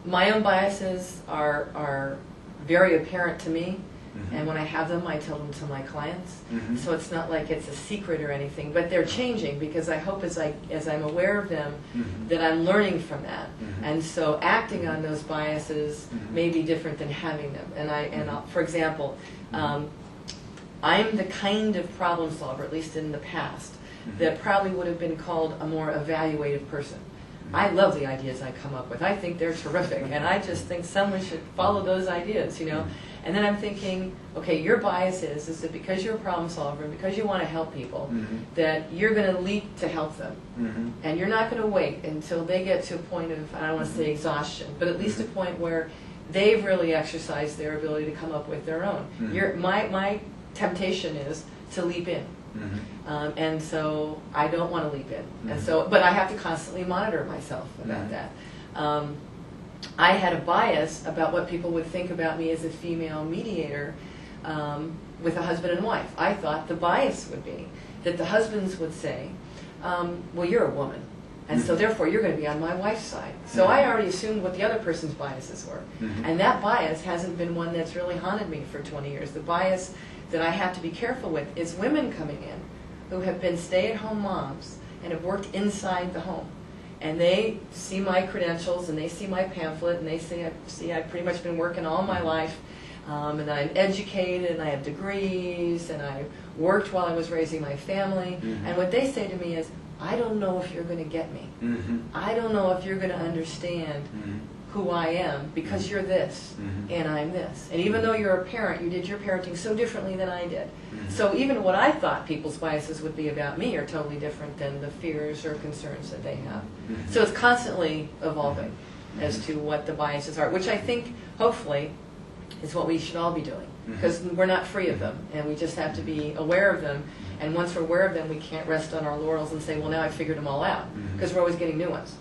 My own biases are very apparent to me, and when I have them, I tell them to my clients. So it's not like it's a secret or anything, but they're changing because I hope as I'm aware of them that I'm learning from that. And so acting on those biases may be different than having them. And for example, I'm the kind of problem solver, at least in the past, that probably would have been called a more evaluative person. I love the ideas I come up with. I think they're terrific, and I just think someone should follow those ideas, you know. And then I'm thinking, okay, your bias is that because you're a problem solver and because you want to help people, that you're going to leap to help them. And you're not going to wait until they get to a point of, I don't want to say exhaustion, but at least a point where they've really exercised their ability to come up with their own. My temptation is to leap in. And so I don't want to leap in. And so, but I have to constantly monitor myself about that. I had a bias about what people would think about me as a female mediator with a husband and wife. I thought the bias would be that the husbands would say, well, you're a woman, and so therefore you're going to be on my wife's side. So I already assumed what the other person's biases were. And that bias hasn't been one that's really haunted me for 20 years. The bias that I have to be careful with is women coming in who have been stay-at-home moms and have worked inside the home. And they see my credentials and they see my pamphlet and they see I've pretty much been working all my life, and I'm educated and I have degrees and I worked while I was raising my family. And what they say to me is, I don't know if you're going to get me. I don't know if you're going to understand who I am because you're this and I'm this. And even though you're a parent, you did your parenting so differently than I did. So even what I thought people's biases would be about me are totally different than the fears or concerns that they have. So it's constantly evolving as to what the biases are, which I think, hopefully, is what we should all be doing. Because we're not free of them, and we just have to be aware of them. And once we're aware of them, we can't rest on our laurels and say, well, now I figured them all out, because we're always getting new ones.